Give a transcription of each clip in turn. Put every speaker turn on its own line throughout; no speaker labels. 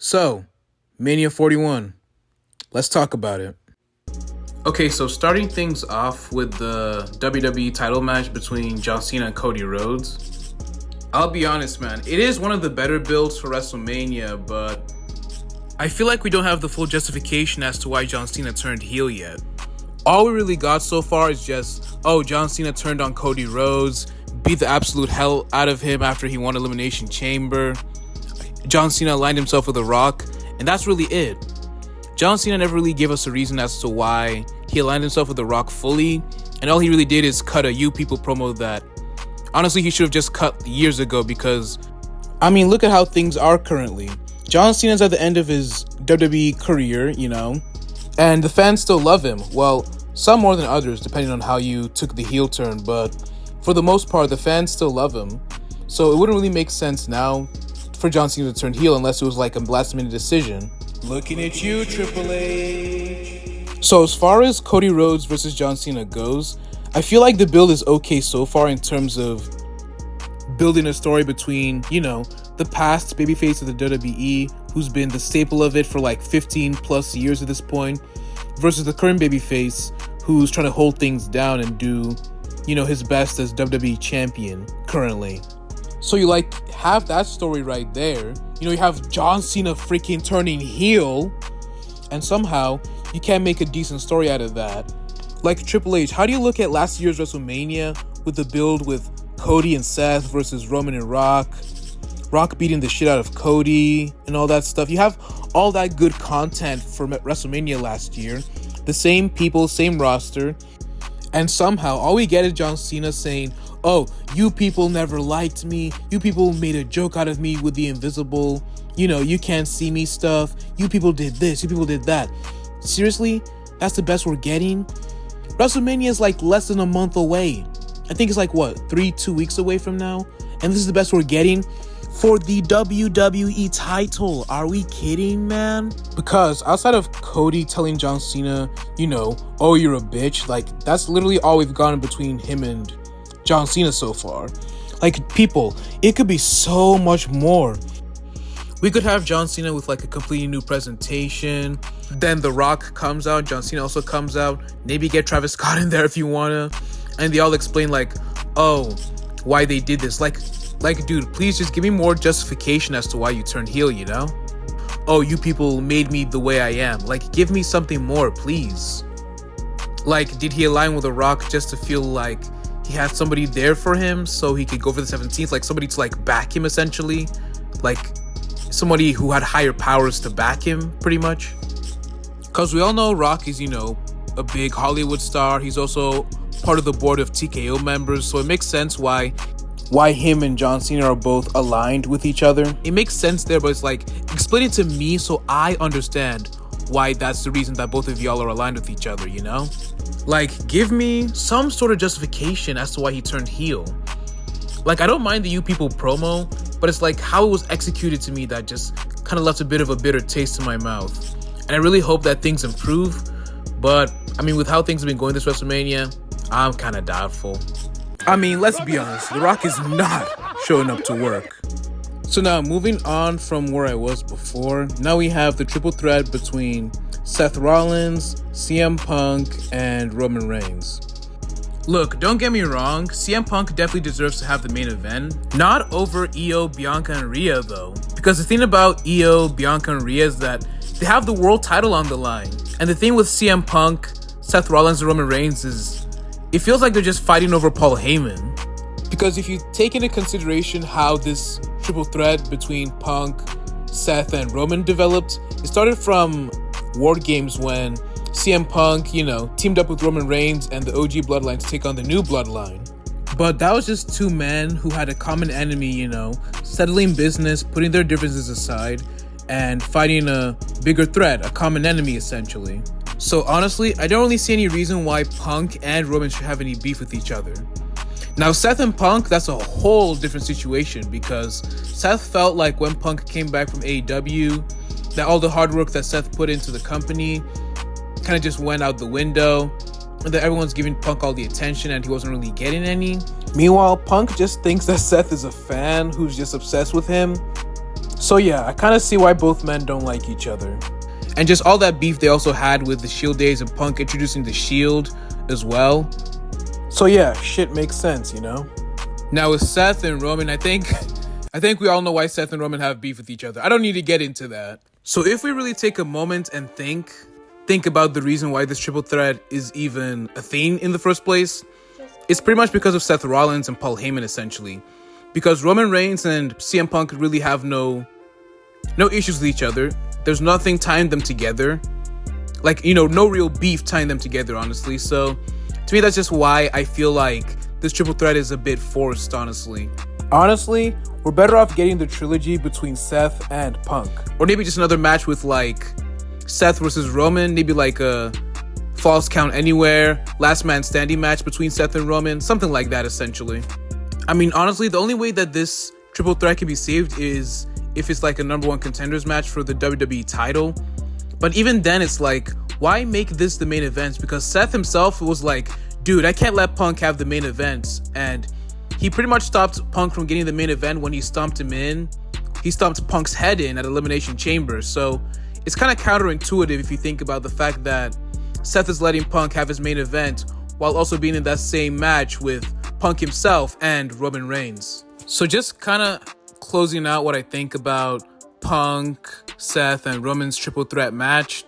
So, Mania 41. Let's talk about it. Okay, so starting things off with the WWE title match between John Cena and Cody Rhodes. I'll be honest, man, it is one of the better builds for WrestleMania, but I feel like we don't have the full justification as to why John Cena turned heel yet. All we really got so far is just, John Cena turned on Cody Rhodes, beat the absolute hell out of him after he won Elimination Chamber. John Cena aligned himself with The Rock, and that's really it. John Cena never really gave us a reason as to why he aligned himself with The Rock fully, and all he really did is cut a You People promo that honestly he should have just cut years ago because, look at how things are currently. John Cena's at the end of his WWE career, and the fans still love him. Well, some more than others, depending on how you took the heel turn, but for the most part, the fans still love him. So it wouldn't really make sense now for John Cena to turn heel unless it was like a last-minute decision. Looking at you, Triple H. So as far as Cody Rhodes versus John Cena goes, I feel like the build is okay so far in terms of building a story between, the past babyface of the WWE, who's been the staple of it for like 15 plus years at this point, versus the current babyface, who's trying to hold things down and do, his best as WWE champion currently. So you have that story right there. You have John Cena freaking turning heel, and somehow you can't make a decent story out of that. Like Triple H, how do you look at last year's WrestleMania with the build with Cody and Seth versus Roman and Rock beating the shit out of Cody and all that stuff? You have all that good content from WrestleMania last year, the same people, same roster, and somehow all we get is John Cena saying, you people never liked me. You people made a joke out of me with the invisible, you can't see me stuff. You people did this. You people did that. Seriously? That's the best we're getting? WrestleMania is less than a month away. I think it's 2 weeks away from now? And this is the best we're getting for the WWE title. Are we kidding, man? Because outside of Cody telling John Cena, you're a bitch, that's literally all we've gotten between him and John Cena so far. People, it could be so much more. We could have John Cena with a completely new presentation. Then The Rock comes out, John Cena also comes out. Maybe get Travis Scott in there if you wanna. And they all explain why they did this. Dude, please just give me more justification as to why you turned heel, you people made me the way I am. Give me something more, please. Did he align with The Rock just to feel like he had somebody there for him so he could go for the 17th? Somebody to back him essentially? Somebody who had higher powers to back him, pretty much? Because we all know Rock is, a big Hollywood star. He's also part of the board of TKO members, so it makes sense why him and John Cena are both aligned with each other. It makes sense there, but it's explain it to me so I understand why that's the reason that both of y'all are aligned with each other, give me some sort of justification as to why he turned heel. I don't mind the You People promo, but it's how it was executed to me that just kind of left a bit of a bitter taste in my mouth. And I really hope that things improve, but with how things have been going this WrestleMania, I'm kind of doubtful. Let's be honest, The Rock is not showing up to work. So now, moving on from where I was before, now we have the triple threat between Seth Rollins, CM Punk, and Roman Reigns. Look, don't get me wrong, CM Punk definitely deserves to have the main event. Not over Io, Bianca, and Rhea though. Because the thing about Io, Bianca, and Rhea is that they have the world title on the line. And the thing with CM Punk, Seth Rollins, and Roman Reigns is it feels like they're just fighting over Paul Heyman. Because if you take into consideration how this triple threat between Punk, Seth, and Roman developed, it started from War Games when CM Punk, teamed up with Roman Reigns and the OG Bloodline to take on the new Bloodline. But that was just two men who had a common enemy, settling business, putting their differences aside, and fighting a bigger threat, a common enemy essentially. So honestly, I don't really see any reason why Punk and Roman should have any beef with each other. Now Seth and Punk, that's a whole different situation because Seth felt like when Punk came back from AEW, that all the hard work that Seth put into the company kind of just went out the window, and that everyone's giving Punk all the attention and he wasn't really getting any. Meanwhile, Punk just thinks that Seth is a fan who's just obsessed with him, So yeah, I kind of see why both men don't like each other. And just all that beef they also had with the Shield days and Punk introducing the Shield as well. So yeah, shit makes sense, you know? Now with Seth and Roman, I think we all know why Seth and Roman have beef with each other. I don't need to get into that. So if we really take a moment and think about the reason why this triple threat is even a thing in the first place, it's pretty much because of Seth Rollins and Paul Heyman, essentially. Because Roman Reigns and CM Punk really have no issues with each other. There's nothing tying them together. Like, you know, no real beef tying them together, honestly. So to me, that's just why I feel like this triple threat is a bit forced, honestly. Honestly, we're better off getting the trilogy between Seth and Punk. Or maybe just another match with, like, Seth versus Roman. Maybe, like, a Falls Count Anywhere, Last Man Standing match between Seth and Roman. Something like that, essentially. I mean, honestly, the only way that this triple threat can be saved is if it's, like, a number one contenders match for the WWE title. But even then, it's like, why make this the main event? Because Seth himself was like, dude, I can't let Punk have the main event. And he pretty much stopped Punk from getting the main event when he stomped him in. He stomped Punk's head in at Elimination Chamber. So it's kind of counterintuitive if you think about the fact that Seth is letting Punk have his main event while also being in that same match with Punk himself and Roman Reigns. So just kind of closing out what I think about Punk, Seth, and Roman's triple threat match,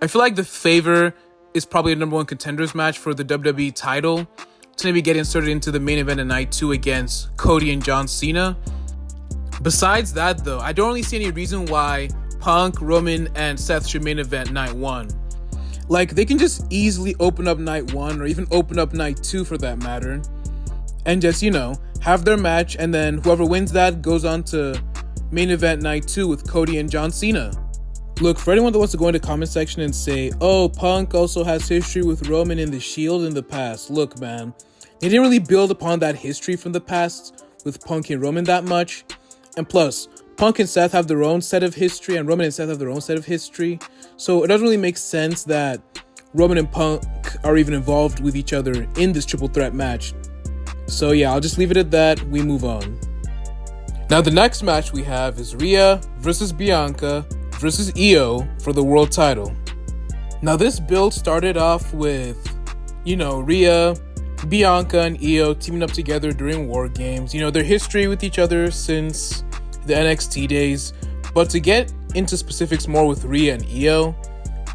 I feel like the favor is probably a number one contenders match for the WWE title to maybe get inserted into the main event at night 2 against Cody and John Cena. Besides that, though, I don't really see any reason why Punk, Roman, and Seth should main event night 1. Like, they can just easily open up night 1 or even open up night 2 for that matter and just, you know, have their match, and then whoever wins that goes on to main event night 2 with Cody and John Cena. Look, for anyone that wants to go into the comment section and say, oh, Punk also has history with Roman in the Shield in the past. Look, man, they didn't really build upon that history from the past with Punk and Roman that much. And plus, Punk and Seth have their own set of history, and Roman and Seth have their own set of history. So it doesn't really make sense that Roman and Punk are even involved with each other in this triple threat match. So yeah, I'll just leave it at that. We move on. Now the next match we have is Rhea versus Bianca versus Io for the world title. Now this build started off with, you know, Rhea, Bianca, and Io teaming up together during War Games. You know, their history with each other since the NXT days. But to get into specifics more with Rhea and Io,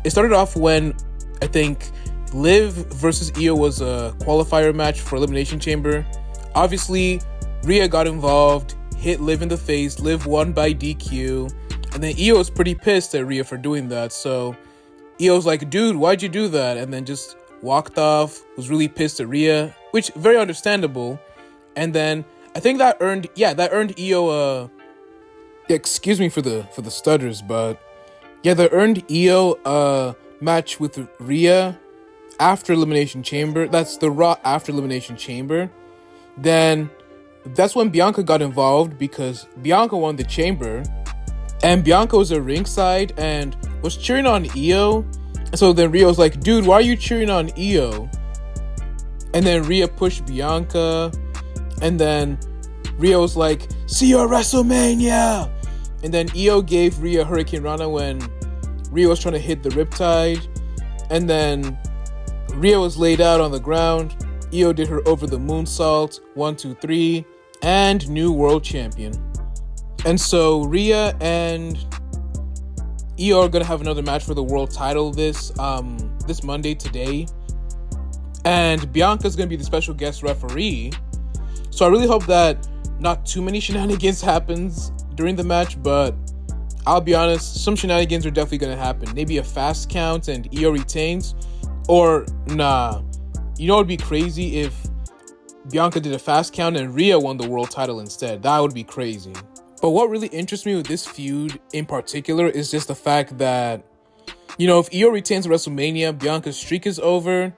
it started off when I think Liv versus Io was a qualifier match for Elimination Chamber. Obviously, Rhea got involved, hit Liv in the face. Liv won by DQ. And then Io was pretty pissed at Rhea for doing that. So Io was like, dude, why'd you do that? And then just walked off, was really pissed at Rhea, which very understandable. And then I think that earned Io excuse me for the stutters, but yeah, that earned Io a match with Rhea after Elimination Chamber. That's the Raw after Elimination Chamber. Then that's when Bianca got involved because Bianca won the Chamber. And Bianca was at ringside and was cheering on Io. And so then Rhea was like, dude, why are you cheering on Io? And then Rhea pushed Bianca. And then Rhea was like, see you at WrestleMania. And then Io gave Rhea Hurricane Rana when Rhea was trying to hit the Riptide. And then Rhea was laid out on the ground. Io did her over the moonsault. 1, 2, 3. And new world champion. And so Rhea and Io are going to have another match for the world title this Monday today. And Bianca's going to be the special guest referee. So I really hope that not too many shenanigans happens during the match, but I'll be honest, some shenanigans are definitely going to happen. Maybe a fast count and Io retains. Or, nah. You know what would be crazy if Bianca did a fast count and Rhea won the world title instead. That would be crazy. But what really interests me with this feud in particular is just the fact that, you know, if Io retains WrestleMania, Bianca's streak is over.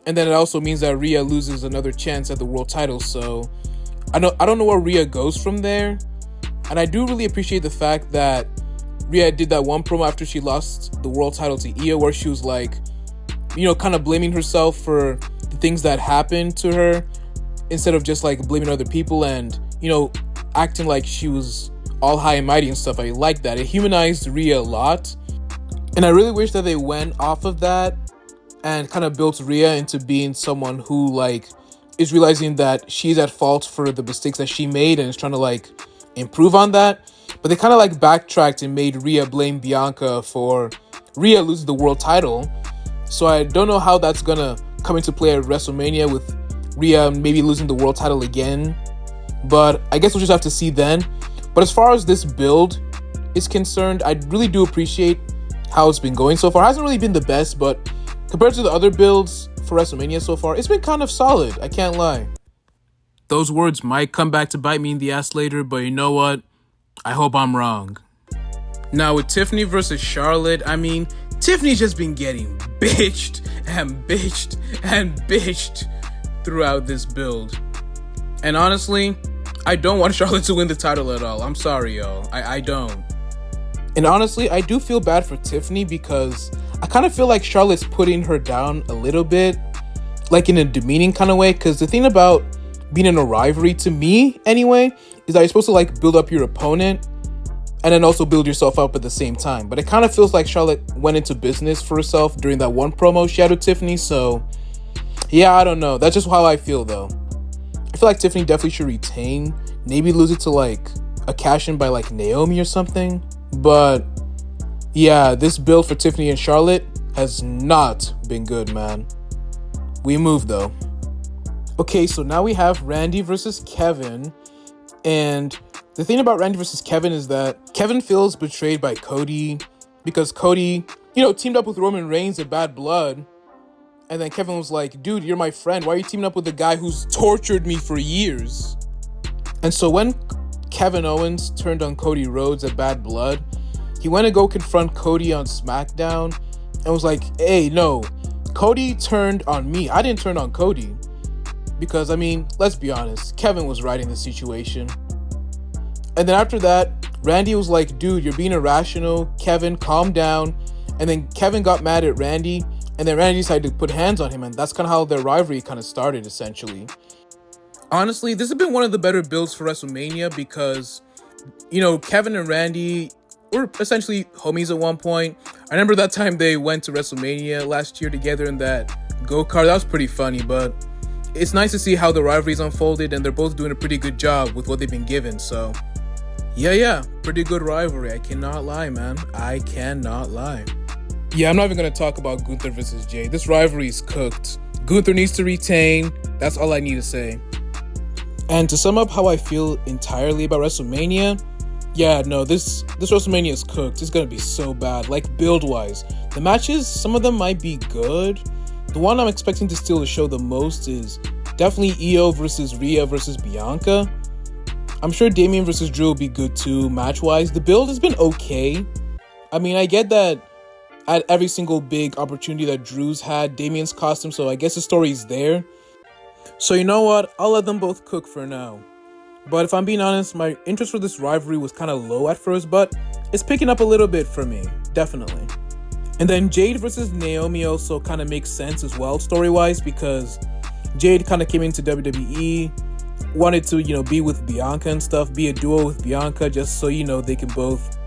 And then it also means that Rhea loses another chance at the world title. So I don't know where Rhea goes from there. And I do really appreciate the fact that Rhea did that one promo after she lost the world title to Io, where she was like, you know, kind of blaming herself for the things that happened to her instead of just like blaming other people and, you know, acting like she was all high and mighty and stuff. I like that. It humanized Rhea a lot. And I really wish that they went off of that and kind of built Rhea into being someone who, like, is realizing that she's at fault for the mistakes that she made and is trying to, like, improve on that. But they kind of, like, backtracked and made Rhea blame Bianca for Rhea losing the world title. So I don't know how that's gonna come into play at WrestleMania with Rhea maybe losing the world title again. But I guess we'll just have to see then. But as far as this build is concerned, I really do appreciate how it's been going so far. It hasn't really been the best, but compared to the other builds for WrestleMania so far, it's been kind of solid. I can't lie. Those words might come back to bite me in the ass later, but you know what? I hope I'm wrong. Now with Tiffany versus Charlotte, I mean, Tiffany's just been getting bitched and bitched and bitched throughout this build. And honestly, I don't want Charlotte to win the title at all. I'm sorry, y'all. I don't. And honestly, I do feel bad for Tiffany because I kind of feel like Charlotte's putting her down a little bit, like in a demeaning kind of way. Because the thing about being in a rivalry, to me anyway, is that you're supposed to like build up your opponent and then also build yourself up at the same time. But it kind of feels like Charlotte went into business for herself during that one promo she had with Tiffany. So yeah, I don't know. That's just how I feel though. I feel like Tiffany definitely should retain. Maybe lose it to like a cash-in by like Naomi or something. But yeah, this build for Tiffany and Charlotte has not been good, man. We move though. Okay, so now we have Randy versus Kevin. And the thing about Randy versus Kevin is that Kevin feels betrayed by Cody because Cody, teamed up with Roman Reigns at Bad Blood. And then Kevin was like, dude, you're my friend. Why are you teaming up with the guy who's tortured me for years? And so when Kevin Owens turned on Cody Rhodes at Bad Blood, he went to go confront Cody on SmackDown and was like, hey, no, Cody turned on me. I didn't turn on Cody. Because, I mean, let's be honest, Kevin was riding the situation. And then after that, Randy was like, dude, you're being irrational. Kevin, calm down. And then Kevin got mad at Randy. And then Randy decided to put hands on him. And that's kind of how their rivalry kind of started, essentially. Honestly, this has been one of the better builds for WrestleMania because, Kevin and Randy were essentially homies at one point. I remember that time they went to WrestleMania last year together in that go-kart. That was pretty funny, but it's nice to see how the rivalries unfolded, and they're both doing a pretty good job with what they've been given. So, yeah, pretty good rivalry. I cannot lie, man. I cannot lie. Yeah, I'm not even going to talk about Gunther versus Jay. This rivalry is cooked. Gunther needs to retain. That's all I need to say. And to sum up how I feel entirely about WrestleMania, yeah, no, this WrestleMania is cooked. It's going to be so bad. Like, build-wise. The matches, some of them might be good. The one I'm expecting to steal the show the most is definitely Io versus Rhea versus Bianca. I'm sure Damian versus Drew will be good too, match-wise. The build has been okay. I mean, I get that at every single big opportunity that Drew's had, Damian's cost him, so I guess the story's there. So you know what? I'll let them both cook for now. But if I'm being honest, my interest for this rivalry was kind of low at first, but it's picking up a little bit for me, definitely. And then Jade versus Naomi also kind of makes sense as well, story-wise, because Jade kind of came into WWE, wanted to, be with Bianca and stuff, be a duo with Bianca, just so, they can both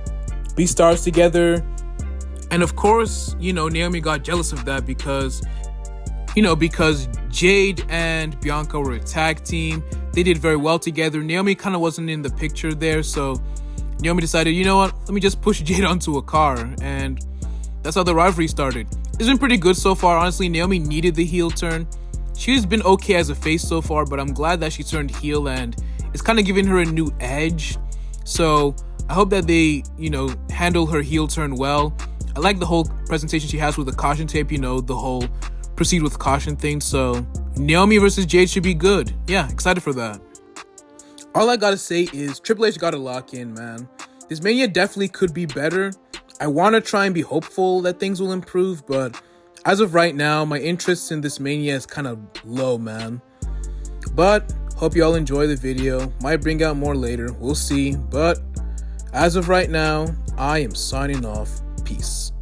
be stars together. And of course, Naomi got jealous of that because Jade and Bianca were a tag team. They did very well together. Naomi kind of wasn't in the picture there, so Naomi decided, you know what, let me just push Jade onto a car, and that's how the rivalry started. It's been pretty good so far. Honestly, Naomi needed the heel turn. She's been okay as a face so far, but I'm glad that she turned heel, and it's kind of giving her a new edge. So I hope that they, handle her heel turn well. I like the whole presentation she has with the caution tape, the whole proceed with caution thing. So Naomi versus Jade should be good. Yeah, excited for that. All I gotta say is Triple H gotta lock in, man. This Mania definitely could be better. I want to try and be hopeful that things will improve, but as of right now, my interest in this Mania is kind of low, man. But hope you all enjoy the video. Might bring out more later. We'll see. But as of right now, I am signing off. Peace.